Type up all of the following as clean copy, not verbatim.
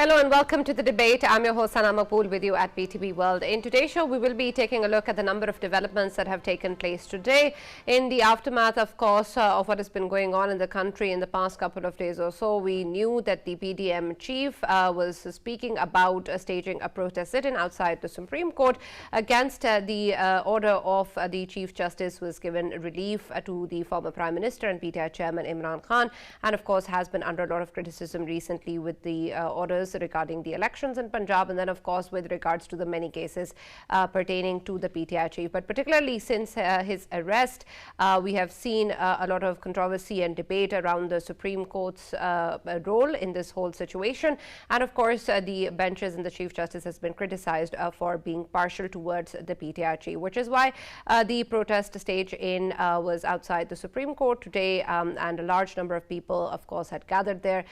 Hello and welcome to the debate. I'm your host Rana Maqbool with you at PTV World. In today's show, we will be taking a look at the number of developments that have taken place today in the aftermath, of course, of what has been going on in the country in the past couple of days or so. We knew that the PDM chief was speaking about staging a protest sit-in outside the Supreme Court against the order of the Chief Justice was given relief to the former Prime Minister and PTI Chairman Imran Khan, and of course has been under a lot of criticism recently with the orders regarding the elections in Punjab, and then of course with regards to the many cases pertaining to the PTI chief. But particularly since his arrest, we have seen a lot of controversy and debate around the Supreme Court's role in this whole situation, and of course the benches and the Chief Justice has been criticized for being partial towards the PTI chief, which is why the protest stage in was outside the Supreme Court today, and a large number of people of course had gathered there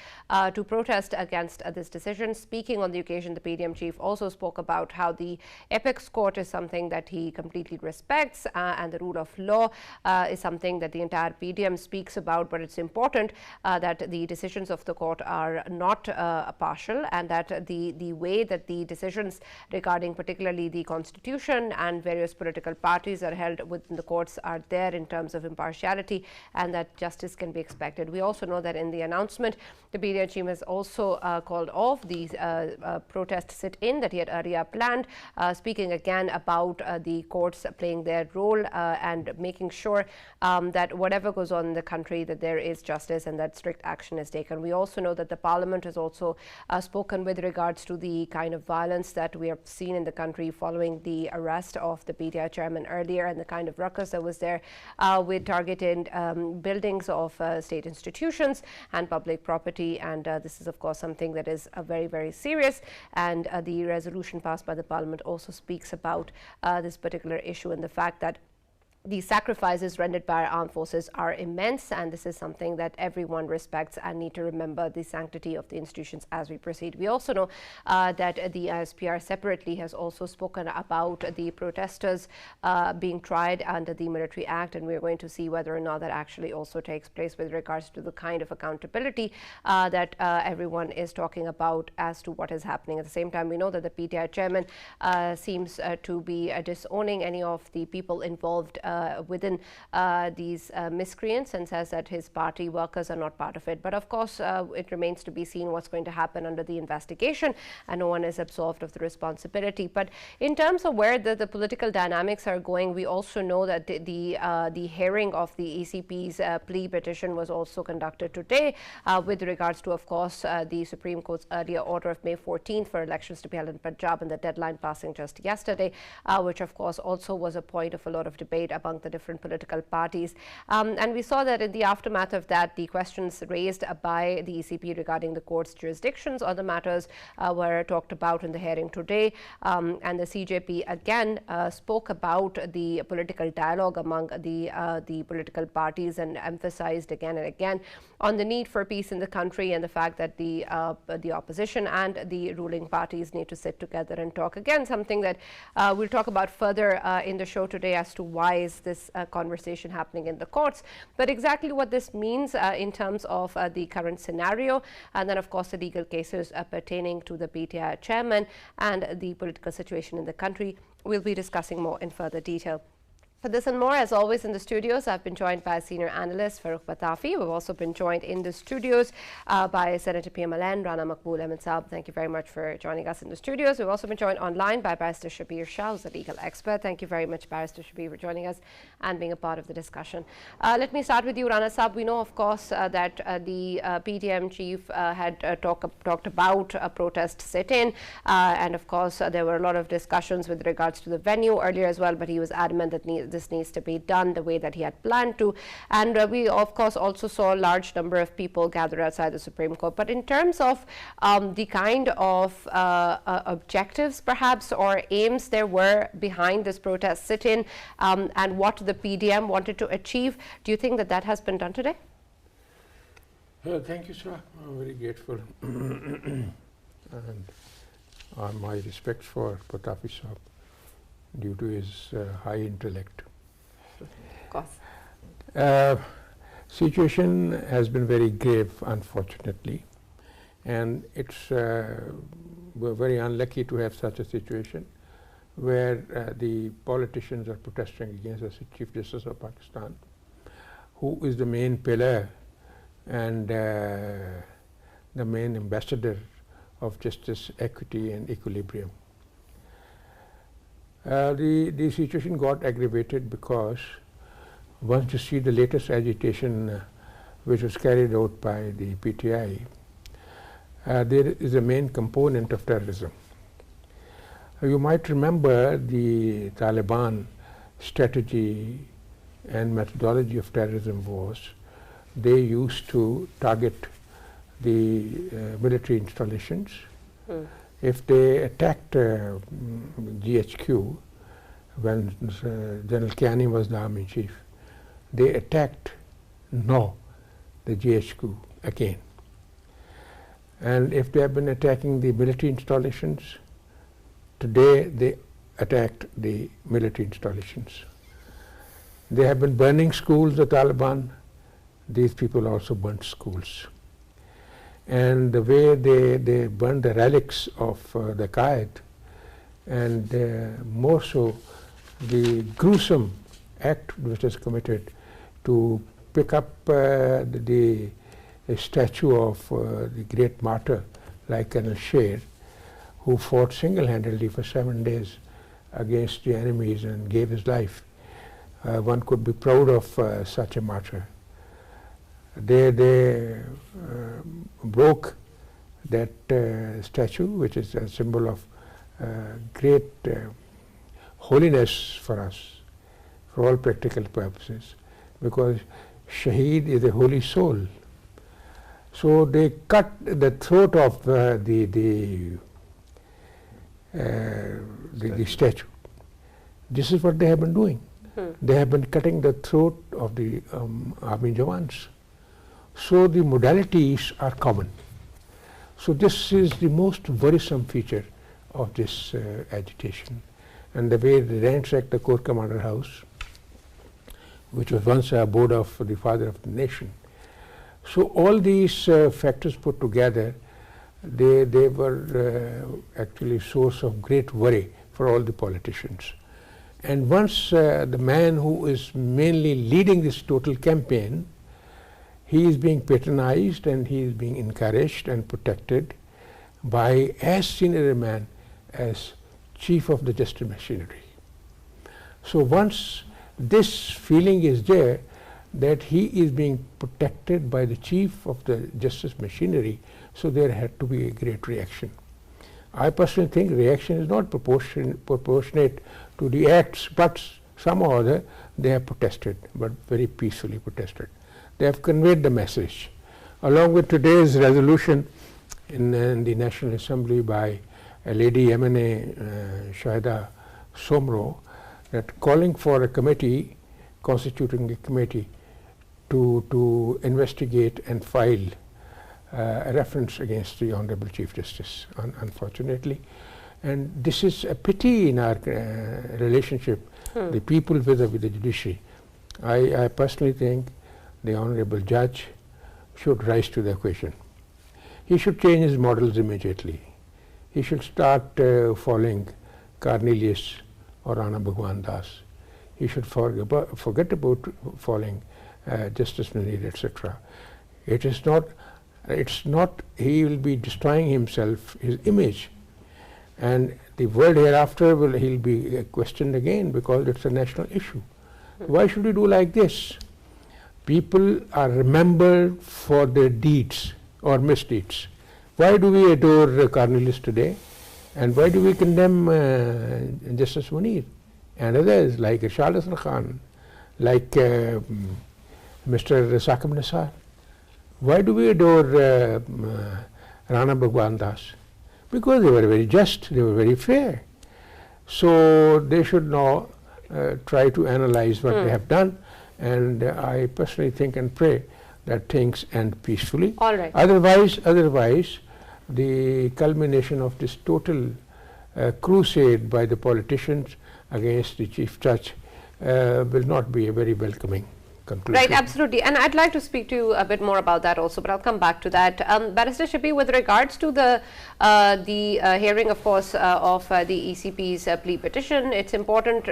to protest against this decision. Speaking on the occasion, the PDM chief also spoke about how the apex court is something that he completely respects, and the rule of law is something that the entire PDM speaks about, but it's important that the decisions of the court are not partial, and that the way that the decisions regarding particularly the constitution and various political parties are held within the courts are there in terms of impartiality, and that justice can be expected. We also know that in the announcement, the PDM chief has also called off the protest sit-in that he had earlier planned, speaking again about the courts playing their role and making sure that whatever goes on in the country, that there is justice and that strict action is taken. We also know that the Parliament has also spoken with regards to the kind of violence that we have seen in the country following the arrest of the PTI chairman earlier, and the kind of ruckus that was there with targeted buildings of state institutions and public property, and this is of course something that is very, very serious, and the resolution passed by the Parliament also speaks about this particular issue and the fact that the sacrifices rendered by our armed forces are immense, and this is something that everyone respects and need to remember the sanctity of the institutions as we proceed. We also know that the ISPR separately has also spoken about the protesters being tried under the Military Act, and we're going to see whether or not that actually also takes place with regards to the kind of accountability that everyone is talking about as to what is happening. At the same time, we know that the PTI chairman seems to be disowning any of the people involved within these miscreants, and says that his party workers are not part of it. But of course, it remains to be seen what's going to happen under the investigation, and no one is absolved of the responsibility. But in terms of where the political dynamics are going, we also know that the hearing of the ECP's plea petition was also conducted today with regards to, of course, the Supreme Court's earlier order of May 14th for elections to be held in Punjab, and the deadline passing just yesterday, which of course also was a point of a lot of debate among the different political parties. And we saw that in the aftermath of that, the questions raised by the ECP regarding the court's jurisdictions or the matters were talked about in the hearing today. And the CJP again spoke about the political dialogue among the political parties, and emphasized again and again on the need for peace in the country, and the fact that the opposition and the ruling parties need to sit together and talk. Again, something that we'll talk about further in the show today as to why is this conversation happening in the courts, but exactly what this means in terms of the current scenario, and then of course the legal cases pertaining to the PTI chairman and the political situation in the country. We'll be discussing more in further detail. For this and more, as always, in the studios, I've been joined by senior analyst Farooq Batafi. We've also been joined in the studios by Senator PMLN Rana Maqbool Ahmad. Thank you very much for joining us in the studios. We've also been joined online by Barrister Shabir Shah, who's a legal expert. Thank you very much, Barrister Shabir, for joining us and being a part of the discussion. Let me start with you, Rana Saab. We know, of course, that the PDM chief had talked about a protest sit-in, and of course there were a lot of discussions with regards to the venue earlier as well, but he was adamant that this needs to be done the way that he had planned to. And we, of course, also saw a large number of people gathered outside the Supreme Court. But in terms of the kind of objectives, perhaps, or aims there were behind this protest sit-in, and what the PDM wanted to achieve, do you think that that has been done today? Thank you, sir. I'm very grateful. And my respects for Batafi Saab due to his high intellect. Of course. Situation has been very grave, unfortunately, And we're very unlucky to have such a situation where the politicians are protesting against the Chief Justice of Pakistan, who is the main pillar and the main ambassador of justice, equity and equilibrium. The situation got aggravated because once you see the latest agitation which was carried out by the PTI, there is a main component of terrorism. You might remember the Taliban strategy and methodology of terrorism was they used to target the military installations. If they attacked GHQ, when General Kiani was the army chief, they attacked the GHQ again. And if they have been attacking the military installations, today they attacked the military installations. They have been burning schools, the Taliban. These people also burnt schools. And the way they burned the relics of the Qaed, and more so the gruesome act which was committed to pick up the statue of the great martyr like Colonel Sher, who fought single-handedly for 7 days against the enemies and gave his life. One could be proud of such a martyr. They broke that statue, which is a symbol of great holiness for us, for all practical purposes, because Shaheed is a holy soul. So they cut the throat of the statue. This is what they have been doing. They have been cutting the throat of the army Jawans. So the modalities are common. So this is the most worrisome feature of this agitation. And the way they ransacked the Corps Commander House, which was once a abode of the father of the nation. So all these factors put together, they were actually source of great worry for all the politicians. And once the man who is mainly leading this total campaign, he is being patronized and he is being encouraged and protected by as senior a man as chief of the justice machinery. So once this feeling is there that he is being protected by the chief of the justice machinery, so there had to be a great reaction. I personally think reaction is not proportionate to the acts, but somehow or other they have protested, but very peacefully protested. They have conveyed the message. Along with today's resolution in the National Assembly by a lady MNA Shahida Somro, that calling for a committee, constituting a committee to investigate and file a reference against the Honorable Chief Justice, unfortunately. And this is a pity in our relationship, the people with the judiciary. I personally think the Honorable Judge should rise to the occasion. He should change his models immediately. He should start following Cornelius or Rana Bhagwan Das. He should forget about following Justice Nadir, etc. It's not, he will be destroying himself, his image. And the world hereafter he'll be questioned again because it's a national issue. Why should we do like this? People are remembered for their deeds or misdeeds. Why do we adore Cornelius today? And why do we condemn Justice Munir and others like Irshad Hasan Khan, like Mr. Saqib Nisar? Why do we adore Rana Bhagwan Das? Because they were very just, they were very fair. So they should now try to analyze what they have done, and I personally think and pray that things end peacefully. All right. Otherwise, the culmination of this total crusade by the politicians against the Chief Judge will not be a very welcoming conclusion. Right, absolutely. And I'd like to speak to you a bit more about that also, but I'll come back to that. Barrister Shibbi, with regards to the hearing, of course, of the ECP's plea petition, it's important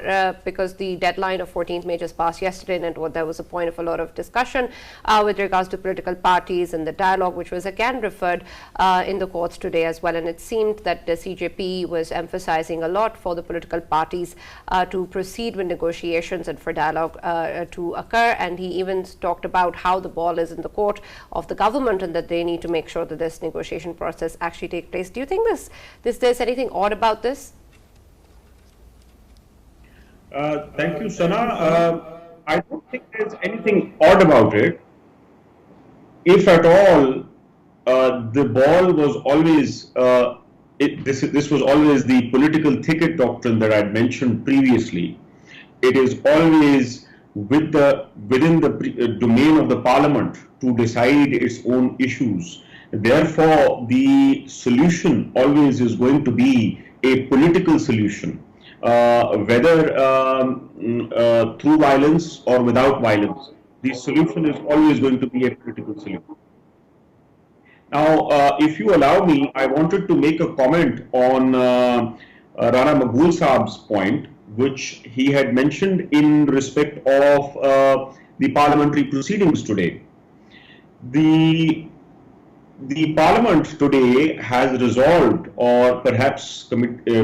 because the deadline of 14th May just passed yesterday, and there was a point of a lot of discussion with regards to political parties and the dialogue, which was again referred in the courts today as well. And it seemed that the CJP was emphasizing a lot for the political parties to proceed with negotiations and for dialogue to occur. And he even talked about how the ball is in the court of the government and that they need to make sure that this negotiation process actually takes place. Do you think there's anything odd about this? Thank you, Sana. I don't think there's anything odd about it. If at all, the ball was always, this was always the political thicket doctrine that I mentioned previously. It is always within the domain of the parliament to decide its own issues. Therefore, the solution always is going to be a political solution, whether through violence or without violence. The solution is always going to be a political solution. Now, if you allow me, I wanted to make a comment on Rana Maqbool Saab's point, which he had mentioned in respect of the parliamentary proceedings today. The parliament today has resolved or perhaps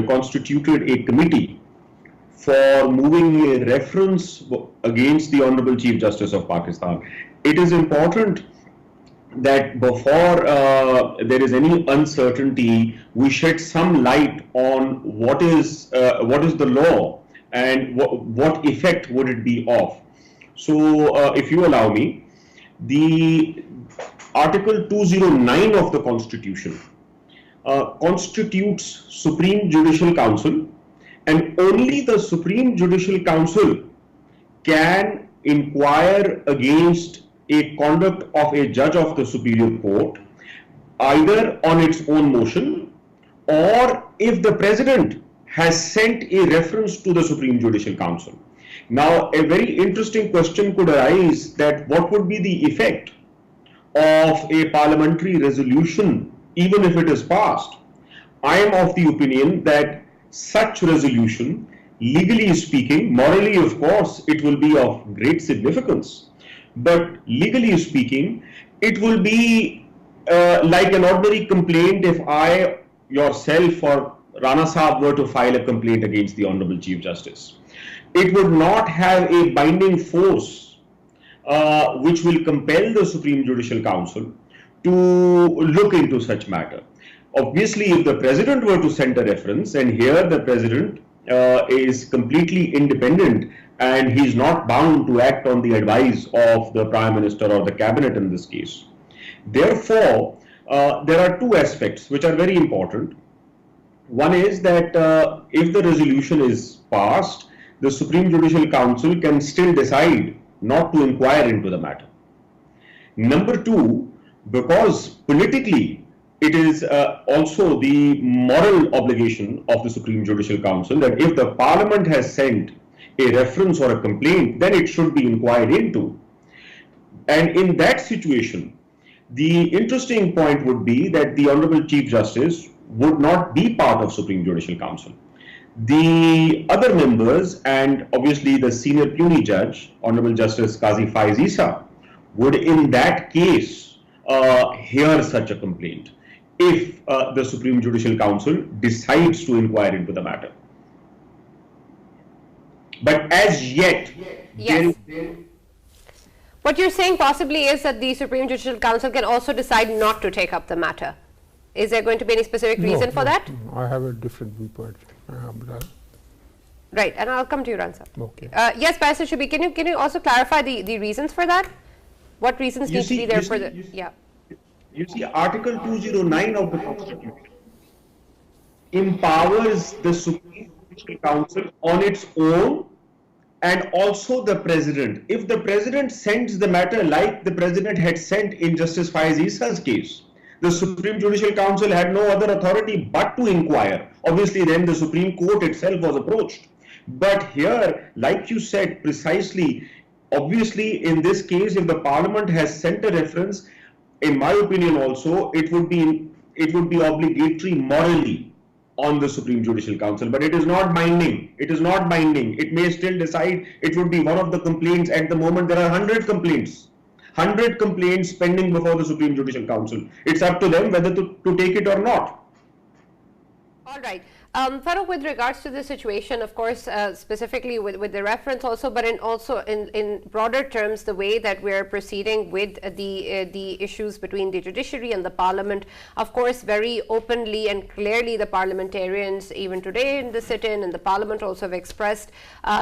constituted a committee for moving a reference against the Honorable Chief Justice of Pakistan. It is important that before there is any uncertainty, we shed some light on what is the law and what effect would it be of. So, if you allow me, the Article 209 of the Constitution constitutes Supreme Judicial Council, and only the Supreme Judicial Council can inquire against a conduct of a judge of the Superior Court, either on its own motion or if the President has sent a reference to the Supreme Judicial Council. Now, a very interesting question could arise that what would be the effect of a parliamentary resolution even if it is passed. I am of the opinion that such resolution, legally speaking, morally of course it will be of great significance, but legally speaking it will be like an ordinary complaint if I yourself or Rana Saab were to file a complaint against the Honorable Chief Justice. It would not have a binding force which will compel the Supreme Judicial Council to look into such matter. Obviously, if the President were to send a reference, and here the President is completely independent and he is not bound to act on the advice of the Prime Minister or the Cabinet in this case. Therefore, there are two aspects which are very important. One is that if the resolution is passed, the Supreme Judicial Council can still decide not to inquire into the matter. Number two, because politically it is also the moral obligation of the Supreme Judicial Council that if the Parliament has sent a reference or a complaint, then it should be inquired into. And in that situation, the interesting point would be that the Honorable Chief Justice would not be part of Supreme Judicial Council. The other members and obviously the senior puisne judge, Honorable Justice Qazi Faiz Isa, would in that case hear such a complaint if the Supreme Judicial Council decides to inquire into the matter. But as yet, yes. What you're saying possibly is that the Supreme Judicial Council can also decide not to take up the matter. Is there going to be any specific reason for that? No, I have a different viewpoint. Right, and I'll come to you, Ransa. Okay. Yes, Pastor Shibbi, can you also clarify the reasons for that? What reasons need to be there for the... Yeah. You see, Article 209 of the Constitution empowers the Supreme Judicial Council on its own and also the President. If the President sends the matter like the President had sent in Justice Faiz Isa's case, the Supreme Judicial Council had no other authority but to inquire. Obviously, then the Supreme Court itself was approached. But here, like you said precisely, obviously, in this case, if the Parliament has sent a reference, in my opinion, also it would be obligatory morally on the Supreme Judicial Council, but it is not binding. It is not binding. It may still decide. It would be one of the complaints. At the moment, there are 100 complaints. 100 complaints pending before the Supreme Judicial Council. It's up to them whether to take it or not. All right. Farooq, with regards to the situation, of course, specifically with the reference also, but in broader terms, the way that we're proceeding with the issues between the judiciary and the parliament, of course, very openly and clearly the parliamentarians, even today in the sit-in and the parliament, also have expressed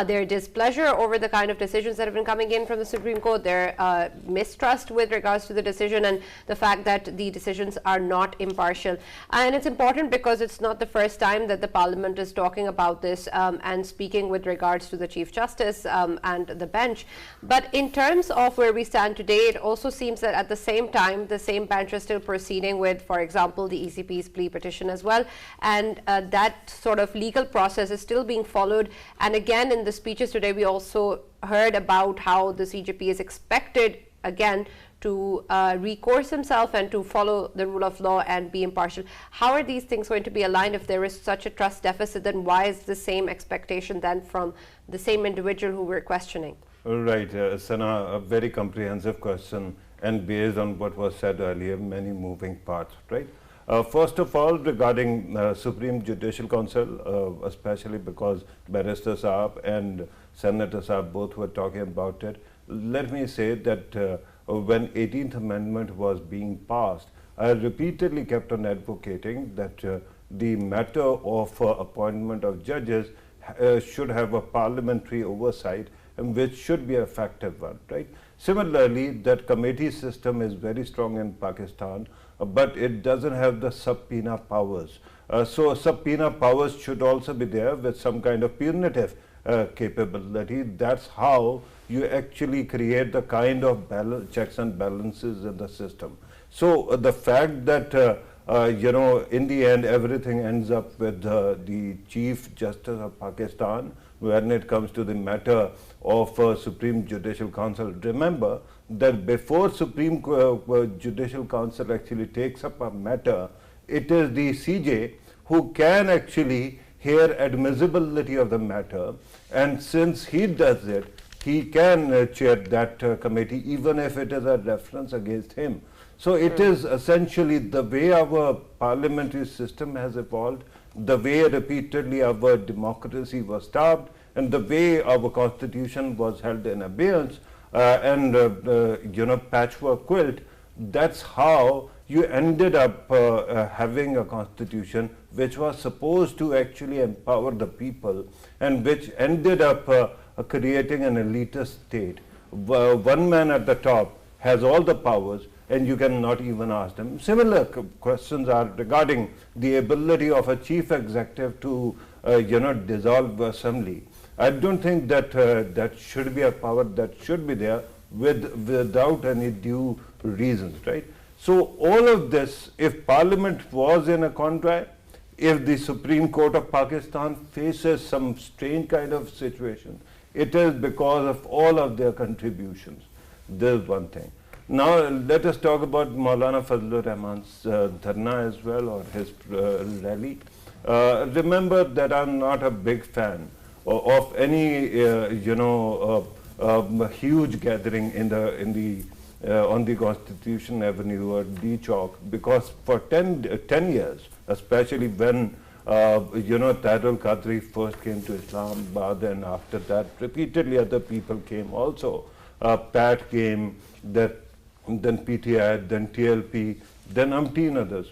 their displeasure over the kind of decisions that have been coming in from the Supreme Court, their mistrust with regards to the decision and the fact that the decisions are not impartial. And it's important because it's not the first time that the Parliament is talking about this and speaking with regards to the Chief Justice and the bench. But in terms of where we stand today, it also seems that at the same time, the same bench is still proceeding with, for example, the ECP's plea petition as well. And that sort of legal process is still being followed. And again, in the speeches today, we also heard about how the CJP is expected, again, to recourse himself and to follow the rule of law and be impartial. How are these things going to be aligned if there is such a trust deficit? Then why is the same expectation then from the same individual who we're questioning? Right, Sana, a very comprehensive question, and based on what was said earlier, many moving parts, right? First of all, regarding Supreme Judicial Council, especially because Barrister Saab and Senator Saab both were talking about it, let me say that when 18th Amendment was being passed, I repeatedly kept on advocating that the matter of appointment of judges should have a parliamentary oversight, and which should be an effective one, right? Similarly, that committee system is very strong in Pakistan, but it doesn't have the subpoena powers. So subpoena powers should also be there with some kind of punitive capability. That's how you actually create the kind of checks and balances in the system. So the fact that you know, in the end everything ends up with the Chief Justice of Pakistan when it comes to the matter of Supreme Judicial Council. Remember that before Supreme Judicial Council actually takes up a matter, it is the CJ who can actually hear admissibility of the matter, and since he does it, he can chair that committee even if it is a reference against him. So it is essentially the way our parliamentary system has evolved, the way repeatedly our democracy was starved, and the way our constitution was held in abeyance and you know, patchwork quilt. That's how you ended up having a constitution which was supposed to actually empower the people, and which ended up creating an elitist state. One man at the top has all the powers, and you cannot even ask them. Similar questions are regarding the ability of a chief executive to you know, dissolve assembly. I don't think that that should be a power that should be there without any due reasons, right? So all of this, if Parliament was in a quandary, if the Supreme Court of Pakistan faces some strange kind of situation, it is because of all of their contributions. This is one thing. Now let us talk about Maulana Fazlur Rahman's dharna as well, or his rally. Remember that I'm not a big fan of any you know, huge gathering in the on the Constitution Avenue or D Chowk, because for 10 years, especially when you know, Tahir Qadri first came to Islamabad, and after that repeatedly other people came also. Pat came, then PTI, then TLP, then umpteen others.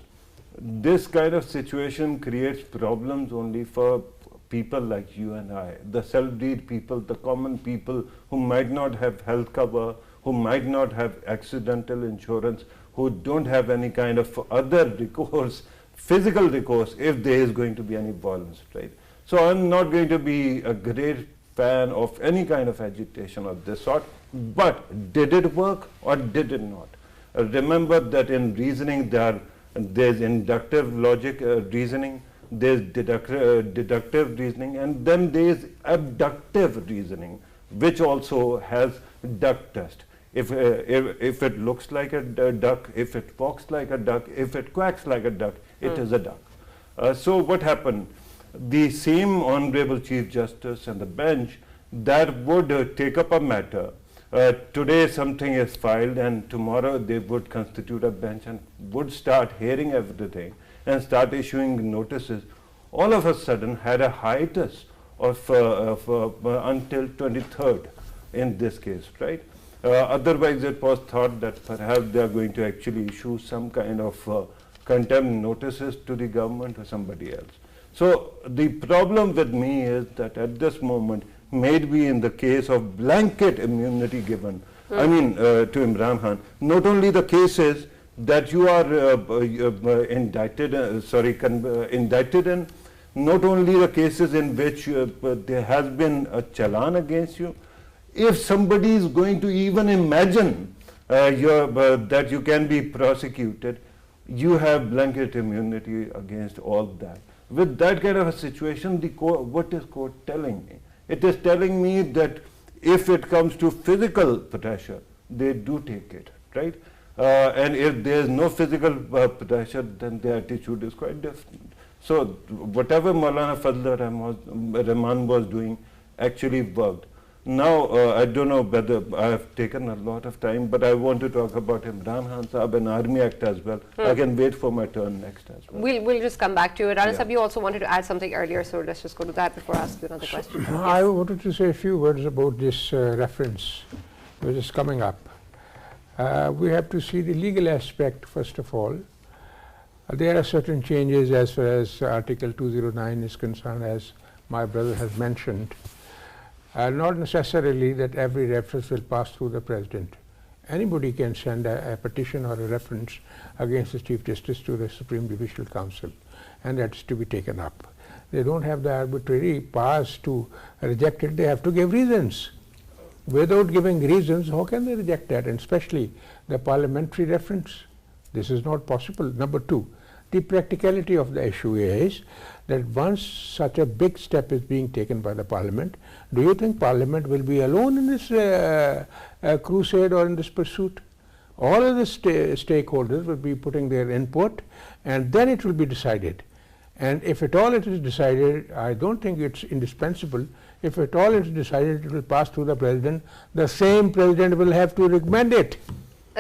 This kind of situation creates problems only for people like you and I, the salaried people, the common people who might not have health cover, who might not have accidental insurance, who don't have any kind of other recourse, physical recourse, if there is going to be any violence, right? So I'm not going to be a great fan of any kind of agitation of this sort, but did it work or did it not? Remember that in reasoning there's inductive logic reasoning, there's deductive reasoning, and then there's abductive reasoning. which also has duck test. If it looks like a duck, if it walks like a duck, if it quacks like a duck, it is a duck. So what happened? The same Honorable Chief Justice and the bench that would take up a matter. Today something is filed and tomorrow they would constitute a bench and would start hearing everything and start issuing notices. All of a sudden had a hiatus of until 23rd in this case, right? Otherwise it was thought that perhaps they are going to actually issue some kind of contempt notices to the government or somebody else. So the problem with me is that at this moment, maybe in the case of blanket immunity given, I mean to Imran Khan, not only the cases that you are indicted in, not only the cases in which there has been a challan against you. If somebody is going to even imagine that you can be prosecuted, you have blanket immunity against all that. With that kind of a situation, the court, what is court telling me? It is telling me that if it comes to physical pressure, they do take it, right? And if there is no physical pressure, then the attitude is quite different. So whatever Maulana Fazlur Rahman was doing actually worked. Now, I don't know whether I have taken a lot of time, but I want to talk about Imran Khan Sahab and Army Act as well. I can wait for my turn next as well. We'll just come back to it. Rana Sahab, you also wanted to add something earlier, so let's just go to that before I ask you another question. Yes. I wanted to say a few words about this reference which is coming up. We have to see the legal aspect first of all. There are certain changes as far as Article 209 is concerned, as my brother has mentioned. Not necessarily that every reference will pass through the President. Anybody can send a petition or a reference against the Chief Justice to the Supreme Judicial Council, and that is to be taken up. They don't have the arbitrary powers to reject it. They have to give reasons. Without giving reasons, how can they reject that? And especially the parliamentary reference. This is not possible. Number two, the practicality of the issue is that once such a big step is being taken by the Parliament, do you think Parliament will be alone in this crusade or in this pursuit? All of the stakeholders will be putting their input, and then it will be decided. And if at all it is decided, I don't think it's indispensable. If at all it is decided it will pass through the President, the same President will have to recommend it.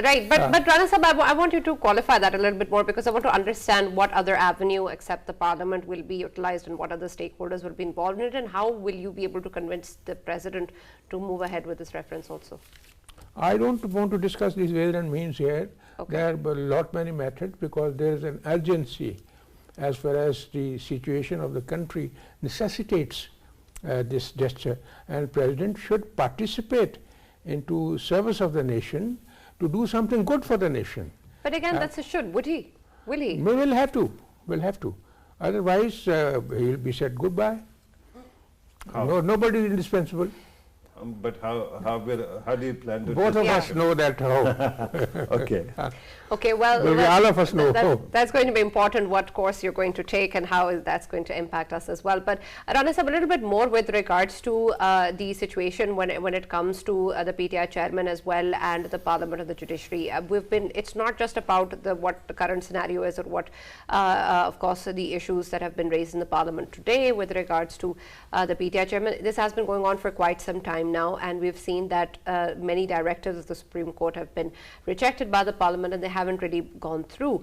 Right, but Rana Sahab, I want you to qualify that a little bit more, because I want to understand what other avenue except the Parliament will be utilized and what other stakeholders will be involved in it, and how will you be able to convince the President to move ahead with this reference also? I don't want to discuss these ways and means here. Okay. There are a lot many methods, because there is an urgency as far as the situation of the country necessitates this gesture, and President should participate into service of the nation to do something good for the nation. But again, that's a should. Would he? Will he? We will have to. We'll have to. Otherwise, he'll be said goodbye. No, nobody is indispensable. But how do you plan to? Both of us know that how. Okay. Okay, well, all of us know how. That's going to be important, what course you're going to take and how that's going to impact us as well. But Rana Sahab, a little bit more with regards to the situation when it comes to the PTI chairman as well and the Parliament and the judiciary. It's not just about what the current scenario is or what, of course, the issues that have been raised in the Parliament today with regards to the PTI chairman. This has been going on for quite some time now, and we've seen that many directives of the Supreme Court have been rejected by the Parliament, and they haven't really gone through.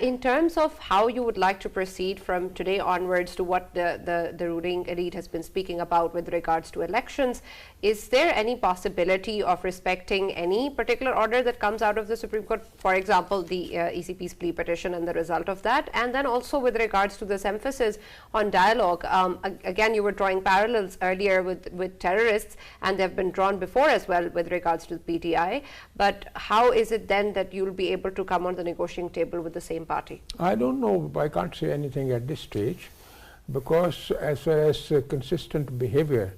In terms of how you would like to proceed from today onwards to what the ruling elite has been speaking about with regards to elections, is there any possibility of respecting any particular order that comes out of the Supreme Court, for example, the ECP's plea petition and the result of that? And then also with regards to this emphasis on dialogue, again, you were drawing parallels earlier with terrorists, and they've been drawn before as well with regards to the PTI. But how is it then that you'll be able to come on the negotiating table with the same party? I don't know. I can't say anything at this stage, because as far as consistent behavior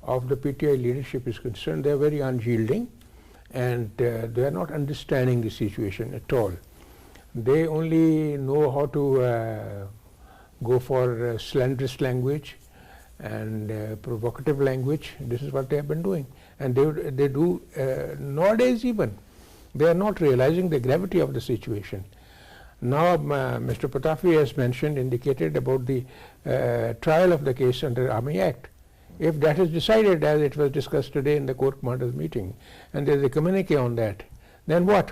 of the PTI leadership is concerned, they are very unyielding, and they are not understanding the situation at all. They only know how to go for slanderous language and provocative language. This is what they have been doing, and they do nowadays even. They are not realizing the gravity of the situation. Now, Mr. Patafi has indicated about the trial of the case under Army Act. If that is decided as it was discussed today in the Corps Commanders meeting, and there is a communique on that, then what?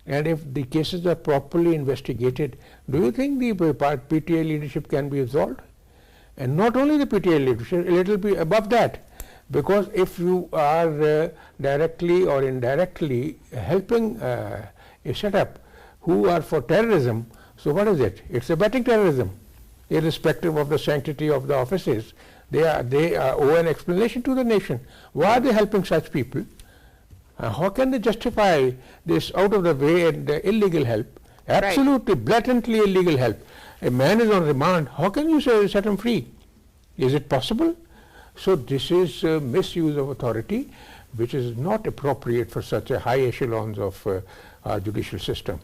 And if the cases are properly investigated, do you think the PTA leadership can be absolved? And not only the PTA leadership, it will be above that. Because if you are directly or indirectly helping a setup who are for terrorism, so what is it? It's abetting terrorism, irrespective of the sanctity of the offices. They owe an explanation to the nation. Why are they helping such people? How can they justify this out of the way and illegal help? Absolutely, blatantly illegal help. A man is on remand. How can you say set him free? Is it possible? So this is misuse of authority, which is not appropriate for such a high echelons of our judicial system.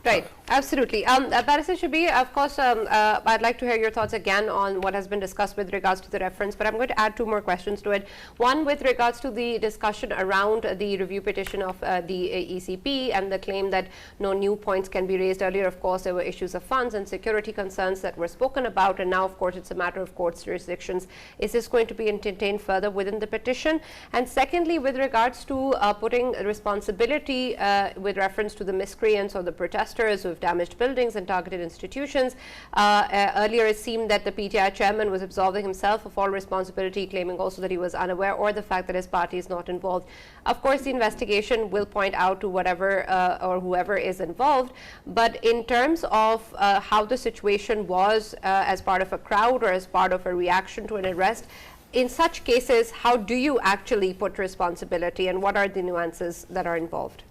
Right, absolutely. Barrister Shabir, of course, I'd like to hear your thoughts again on what has been discussed with regards to the reference, but I'm going to add two more questions to it. One with regards to the discussion around the review petition of the ECP and the claim that no new points can be raised. Earlier, of course, there were issues of funds and security concerns that were spoken about, and now, of course, it's a matter of court's jurisdictions. Is this going to be entertained further within the petition? And secondly, with regards to putting responsibility with reference to the miscreants or the protesters who have damaged buildings and targeted institutions. Earlier it seemed that the PTI chairman was absolving himself of all responsibility, claiming also that he was unaware or the fact that his party is not involved. Of course, the investigation will point out to whatever or whoever is involved, but in terms of how the situation was as part of a crowd or as part of a reaction to an arrest, in such cases, how do you actually put responsibility and what are the nuances that are involved?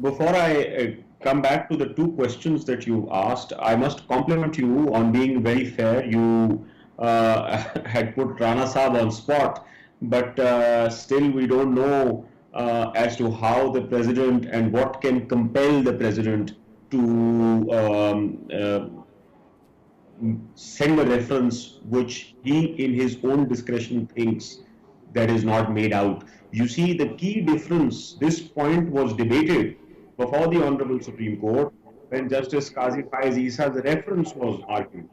Before I come back to the two questions that you asked, I must compliment you on being very fair. You had put Rana Saab on spot, but still we don't know as to how the president and what can compel the president to send a reference which he in his own discretion thinks that is not made out. You see, the key difference, this point was debated before the Honorable Supreme Court when Justice Qazi Faiz Isa's reference was argued.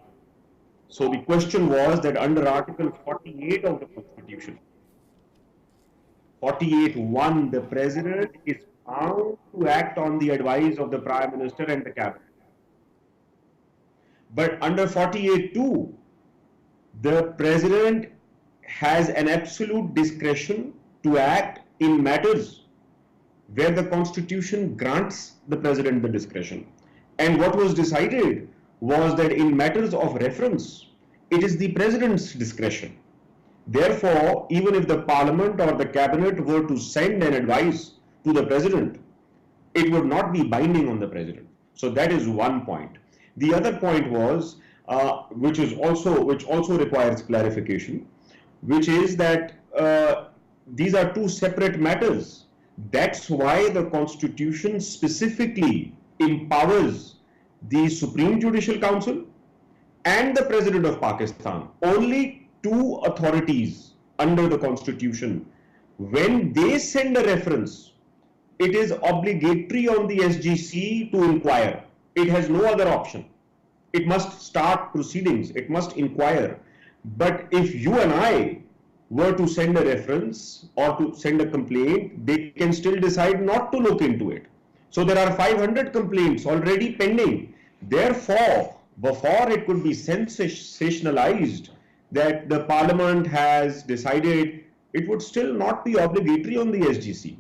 So the question was that under Article 48 of the Constitution, 48(1), the President is bound to act on the advice of the Prime Minister and the Cabinet. But under 48(2), the President has an absolute discretion to act in matters where the Constitution grants the President the discretion. And what was decided was that in matters of reference, it is the President's discretion. Therefore, even if the Parliament or the Cabinet were to send an advice to the President, it would not be binding on the President. So that is one point. The other point was, which also requires clarification, which is that these are two separate matters. That's why the Constitution specifically empowers the Supreme Judicial Council and the President of Pakistan, only two authorities under the Constitution. When they send a reference, it is obligatory on the SGC to inquire. It has no other option. It must start proceedings. It must inquire. But if you and I were to send a reference or to send a complaint, they can still decide not to look into it. So there are 500 complaints already pending. Therefore, before it could be sensationalized that the Parliament has decided, it would still not be obligatory on the SGC.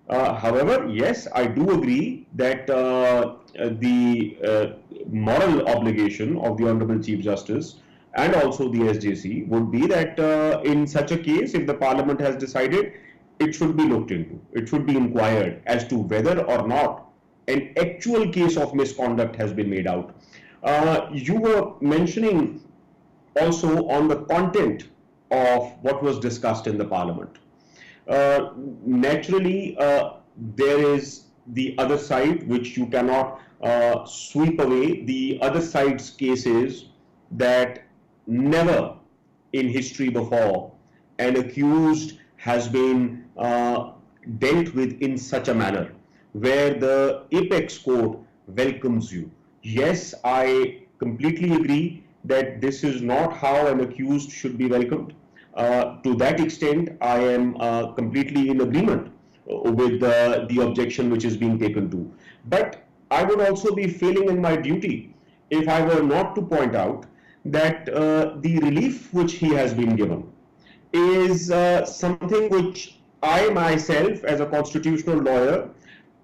However, yes, I do agree that the moral obligation of the Honorable Chief Justice and also the SJC would be that in such a case, if the Parliament has decided, it should be looked into. It should be inquired as to whether or not an actual case of misconduct has been made out. You were mentioning also on the content of what was discussed in the Parliament. Naturally, there is the other side, which you cannot sweep away. The other side's case is that never in history before an accused has been dealt with in such a manner where the apex court welcomes you. Yes, I completely agree that this is not how an accused should be welcomed. To that extent, I am completely in agreement with the objection which is being taken to. But I would also be failing in my duty if I were not to point out that the relief which he has been given is something which I myself, as a constitutional lawyer,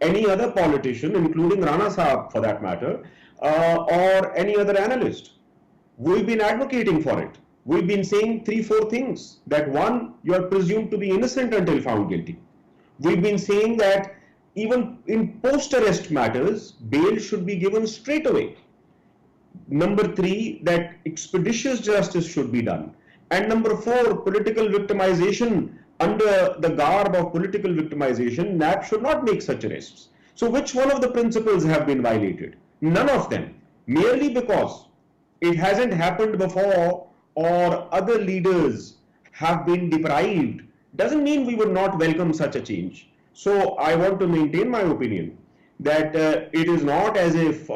any other politician, including Rana Saab for that matter, or any other analyst, we've been advocating for it. We've been saying 3-4 things. That one, you are presumed to be innocent until found guilty. We've been saying that even in post-arrest matters, bail should be given straight away. Number 3, that expeditious justice should be done. And number 4, political victimization, under the garb of political victimization, NAP should not make such arrests. So which one of the principles have been violated? None of them. Merely because it hasn't happened before or other leaders have been deprived doesn't mean we would not welcome such a change. So I want to maintain my opinion that it is not as if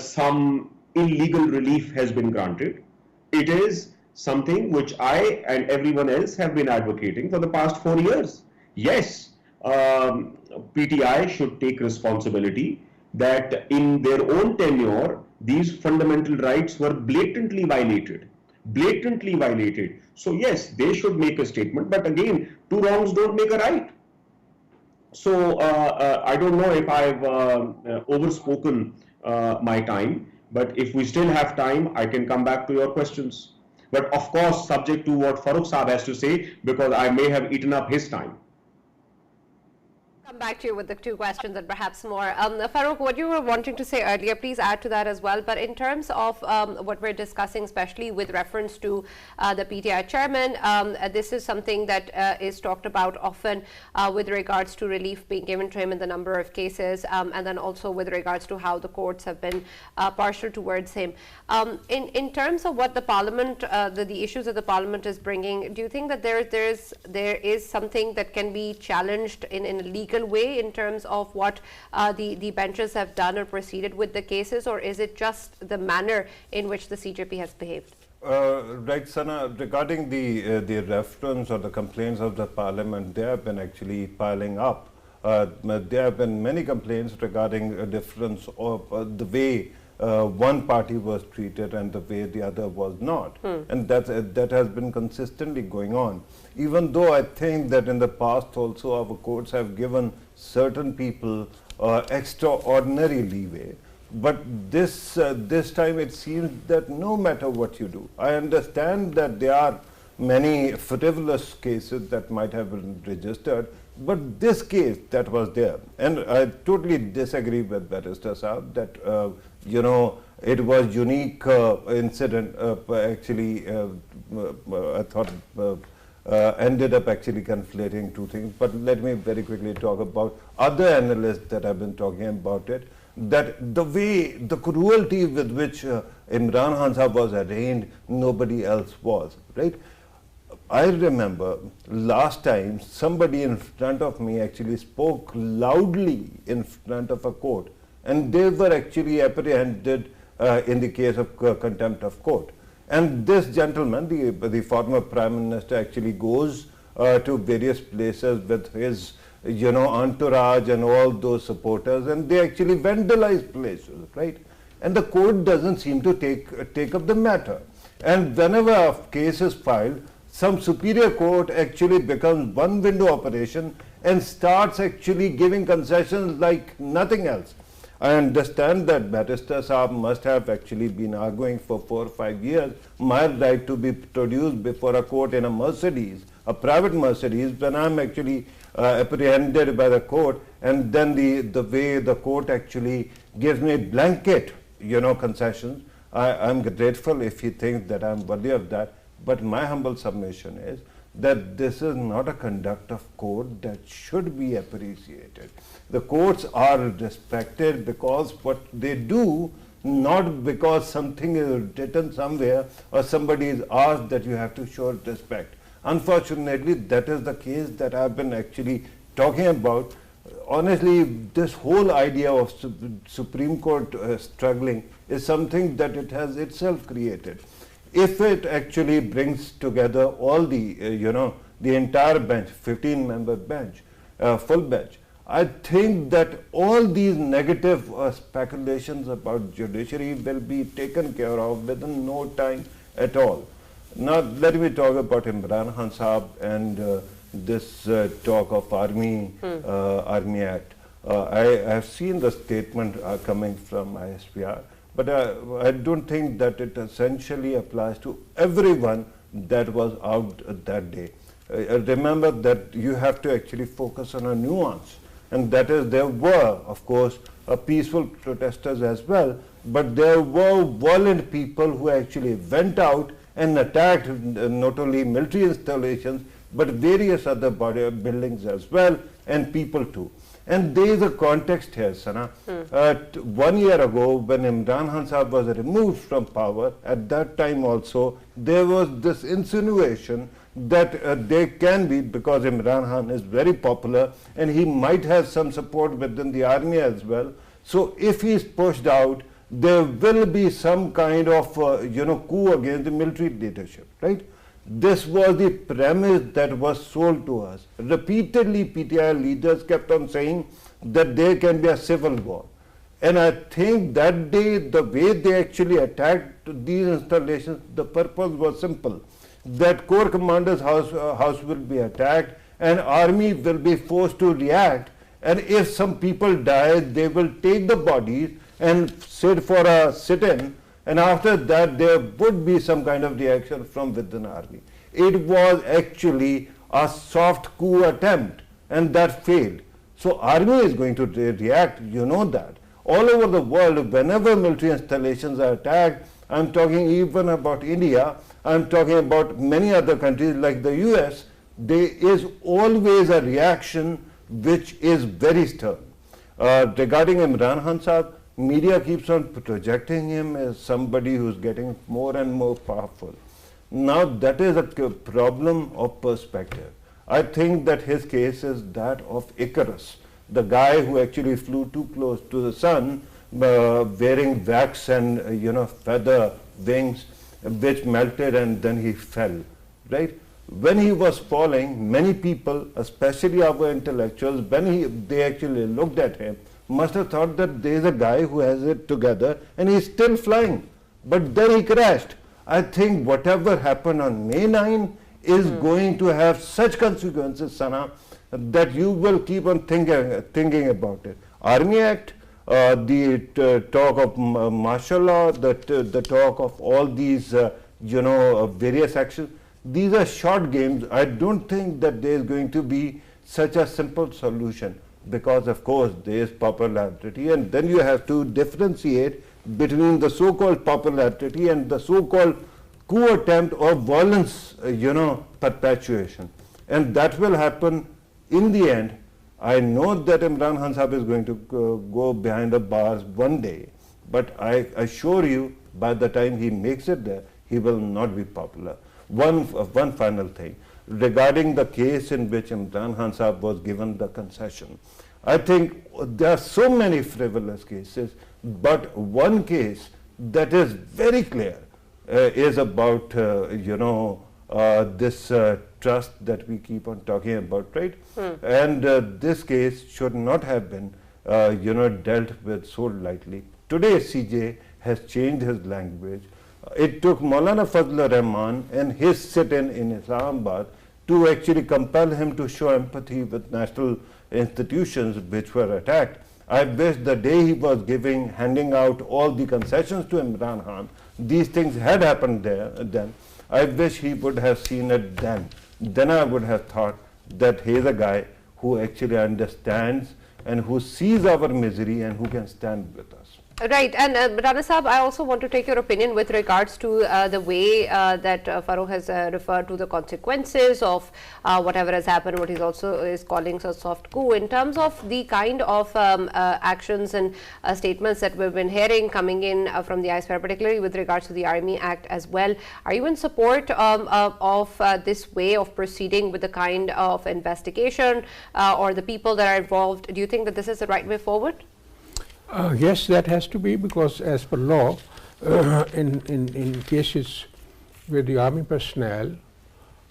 some illegal relief has been granted. It is something which I and everyone else have been advocating for the past 4 years. Yes, PTI should take responsibility that in their own tenure, these fundamental rights were blatantly violated. Blatantly violated. So yes, they should make a statement, but again, 2 wrongs don't make a right. So I don't know if I've overspoken my time, but if we still have time, I can come back to your questions. But of course, subject to what Farooq Saab has to say, because I may have eaten up his time. Come back to you with the 2 questions and perhaps more. Farooq, what you were wanting to say earlier, please add to that as well. But in terms of what we're discussing, especially with reference to the PTI chairman, this is something that is talked about often with regards to relief being given to him in the number of cases, and then also with regards to how the courts have been partial towards him. In terms of what the parliament, the issues that the parliament is bringing, do you think that there is something that can be challenged in a legal way in terms of what the benches have done or proceeded with the cases, or is it just the manner in which the CJP has behaved? Right, Sana, regarding the reference or the complaints of the parliament, they have been actually piling up. There have been many complaints regarding a difference of the way one party was treated and the way the other was not. And that has been consistently going on. Even though I think that in the past also our courts have given certain people extraordinary leeway. But this time it seems that no matter what you do, I understand that there are many frivolous cases that might have been registered, but this case that was there, and I totally disagree with Barrister Saab that it was unique incident. Actually, I thought ended up actually conflating 2 things. But let me very quickly talk about other analysts that have been talking about it. That the cruelty with which Imran Khan Sahab was arraigned, nobody else was, right? I remember last time somebody in front of me actually spoke loudly in front of a court, and they were actually apprehended in the case of contempt of court. And this gentleman, the former Prime Minister, actually goes to various places with his entourage and all those supporters, and they actually vandalize places, right? And the court doesn't seem to take up the matter. And whenever a case is filed, some superior court actually becomes one window operation and starts actually giving concessions like nothing else. I understand that Barrister Saab must have actually been arguing for 4 or 5 years my right to be produced before a court in a Mercedes, a private Mercedes, when I'm actually apprehended by the court, and then the way the court actually gives me blanket, concessions. I'm grateful if he thinks that I'm worthy of that. But my humble submission is that this is not a conduct of court that should be appreciated. The courts are respected because what they do, not because something is written somewhere or somebody is asked that you have to show respect. Unfortunately, that is the case that I've been actually talking about. Honestly, this whole idea of Supreme Court struggling is something that it has itself created. If it actually brings together all the, the entire bench, 15-member bench, full bench, I think that all these negative speculations about judiciary will be taken care of within no time at all. Now, let me talk about Imran Khan Saab and this talk of Army Act. I have seen the statement coming from ISPR, but I don't think that it essentially applies to everyone that was out that day. Remember that you have to actually focus on a nuance, and that is there were, of course, peaceful protesters as well, but there were violent people who actually went out and attacked not only military installations, but various other buildings as well, and people too. And there is a context here, Sana. 1 year ago, when Imran Khan Sahab was removed from power, at that time also, there was this insinuation that there can be, because Imran Khan is very popular, and he might have some support within the army as well. So if he is pushed out, there will be some kind of, coup against the military leadership, right? This was the premise that was sold to us. Repeatedly, PTI leaders kept on saying that there can be a civil war. And I think that day, the way they actually attacked these installations, the purpose was simple. That Corps Commander's house will be attacked and army will be forced to react. And if some people die, they will take the bodies and sit for a sit-in, and after that there would be some kind of reaction from within army. It was actually a soft coup attempt, and that failed. So army is going to react, you know that. All over the world, whenever military installations are attacked, I'm talking even about India, I'm talking about many other countries like the US, there is always a reaction which is very stern. Regarding Imran Khan Sahab, media keeps on projecting him as somebody who's getting more and more powerful. Now that is a problem of perspective. I think that his case is that of Icarus, the guy who actually flew too close to the sun, wearing wax and feather wings, which melted and then he fell, right? When he was falling, many people, especially our intellectuals, when they actually looked at him, must have thought that there is a guy who has it together and he is still flying. But then he crashed. I think whatever happened on May 9 is going to have such consequences, Sana, that you will keep on thinking about it. Army Act, the talk of martial law, the talk of all these, various actions, these are short games. I don't think that there is going to be such a simple solution, because of course there is popularity, and then you have to differentiate between the so-called popularity and the so-called coup attempt or violence, perpetuation. And that will happen in the end. I know that Imran Khan Sahab is going to go behind the bars one day, but I assure you, by the time he makes it there, he will not be popular. One final thing, regarding the case in which Imran Khan Sahab was given the concession. I think there are so many frivolous cases, but one case that is very clear is about, this trust that we keep on talking about, right? And this case should not have been, dealt with so lightly. Today, CJ has changed his language. It took Maulana Fazlur Rahman and his sit-in Islamabad to actually compel him to show empathy with national institutions which were attacked. I wish the day he was handing out all the concessions to Imran Khan, these things had happened then. I wish he would have seen it then. Then I would have thought that he is a guy who actually understands and who sees our misery and who can stand with us. Right, and Rana Saab, I also want to take your opinion with regards to the way that Farooq has referred to the consequences of whatever has happened, what he's also is calling a soft coup, in terms of the kind of actions and statements that we've been hearing coming in from the ISPR, particularly with regards to the Army Act as well. Are you in support of this way of proceeding with the kind of investigation or the people that are involved? Do you think that this is the right way forward? Yes, that has to be, because as per law, in cases where the army personnel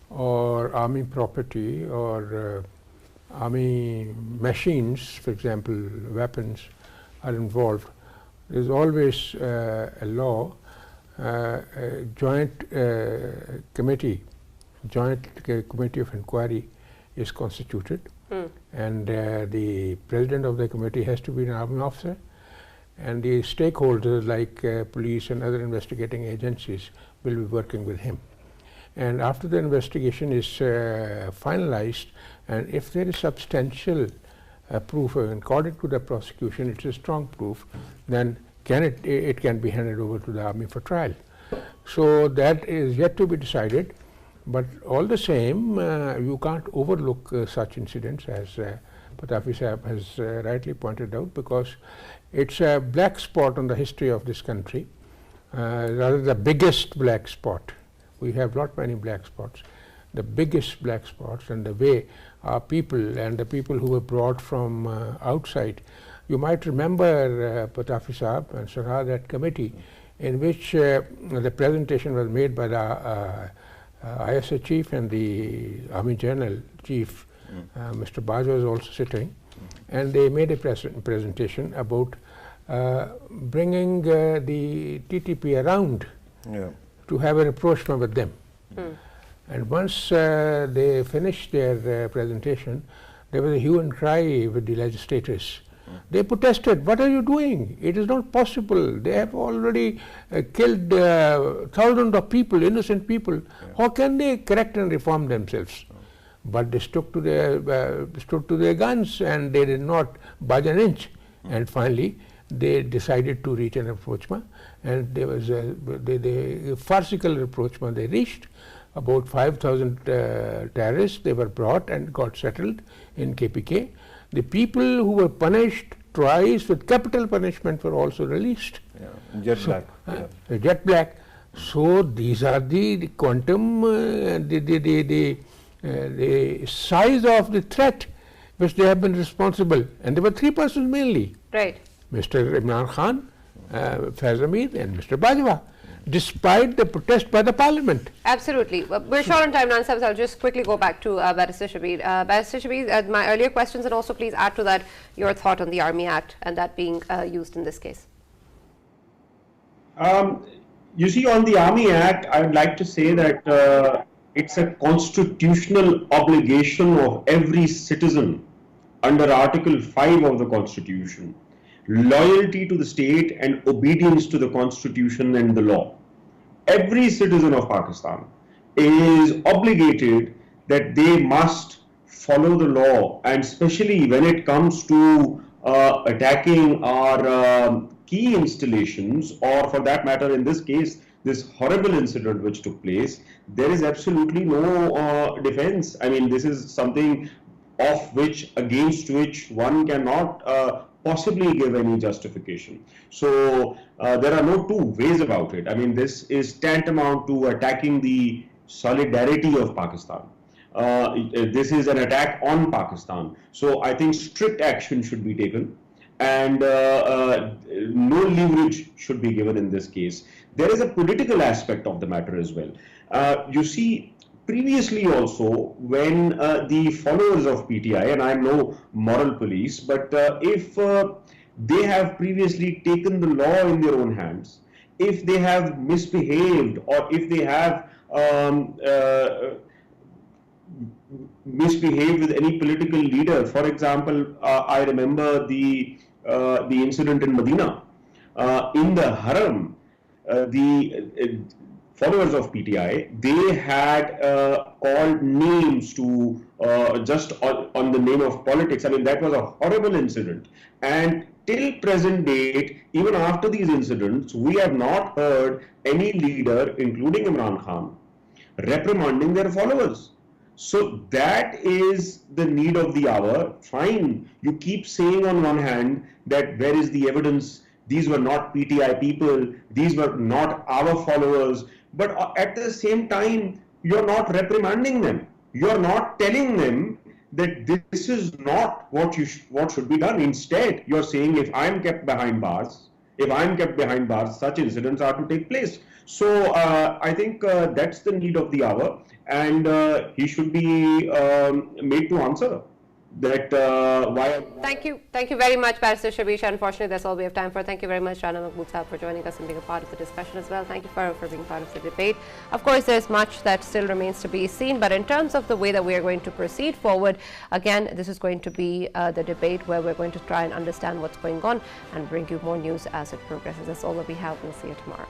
or army property or army machines, for example, weapons, are involved, there is always a law, a joint committee of inquiry is constituted, and the president of the committee has to be an army officer, and the stakeholders like police and other investigating agencies will be working with him. And after the investigation is finalized, and if there is substantial proof, according to the prosecution it's a strong proof, then it can be handed over to the army for trial. So that is yet to be decided, but all the same you can't overlook such incidents, as Patafi Sahib has rightly pointed out, because it's a black spot on the history of this country, rather the biggest black spot. We have not many black spots. The biggest black spots, and the way our people and the people who were brought from outside. You might remember Patafi Sahib and Sarah, that committee in which the presentation was made by the ISA chief and the Army General Chief, Mr. Bajwa was also sitting, and they made a presentation about bringing the TTP around to have a rapprochement with them. And once they finished their presentation, there was a hue and cry with the legislators. They protested, what are you doing? It is not possible. They have already killed thousands of people, innocent people. How can they correct and reform themselves? But they stood to their guns, and they did not budge an inch. And finally, they decided to reach an rapprochement, and there was a farcical rapprochement they reached. About 5,000 terrorists, they were brought and got settled in KPK. The people who were punished twice with capital punishment were also released. Jet black. So these are the quantum, the size of the threat which they have been responsible. And there were three persons mainly. Right. Mr. Imran Khan, Faiz Amir and Mr. Bajwa, despite the protest by the parliament. Absolutely. We're short on time, Rana Saab, so I'll just quickly go back to Barrister Shabir. Barrister Shabir, my earlier questions, and also please add to that your thought on the Army Act and that being used in this case. You see, on the Army Act, I would like to say that it's a constitutional obligation of every citizen under Article 5 of the Constitution, loyalty to the state and obedience to the Constitution and the law. Every citizen of Pakistan is obligated that they must follow the law, and especially when it comes to attacking our key installations, or for that matter in this case this horrible incident which took place, there is absolutely no defense. I mean, this is something against which one cannot possibly give any justification. So there are no two ways about it. I mean, this is tantamount to attacking the solidarity of Pakistan. This is an attack on Pakistan. So I think strict action should be taken, and no leverage should be given in this case. There is a political aspect of the matter as well. You see, previously also, when the followers of PTI, and I'm no moral police, but if they have previously taken the law in their own hands, if they have misbehaved, or if they have misbehaved with any political leader, for example, I remember the incident in Medina, in the Haram, the followers of PTI, they had called names to just on the name of politics. I mean, that was a horrible incident. And till present date, even after these incidents, we have not heard any leader, including Imran Khan, reprimanding their followers. So that is the need of the hour. Fine, you keep saying on one hand that where is the evidence? These were not PTI people, these were not our followers, but at the same time, you're not reprimanding them. You're not telling them that this is not what should be done. Instead, you're saying if I'm kept behind bars, such incidents are to take place. So I think that's the need of the hour, and he should be made to answer that why. Thank you very much, Barrister Shabish. Unfortunately, that's all we have time for. Thank you very much, Rana Maqbool Ahmad, for joining us and being a part of the discussion as well. Thank you for being part of the debate. Of course, there's much that still remains to be seen, but in terms of the way that we are going to proceed forward, again, this is going to be the debate where we're going to try and understand what's going on and bring you more news as it progresses. That's all that we have. We'll see you tomorrow.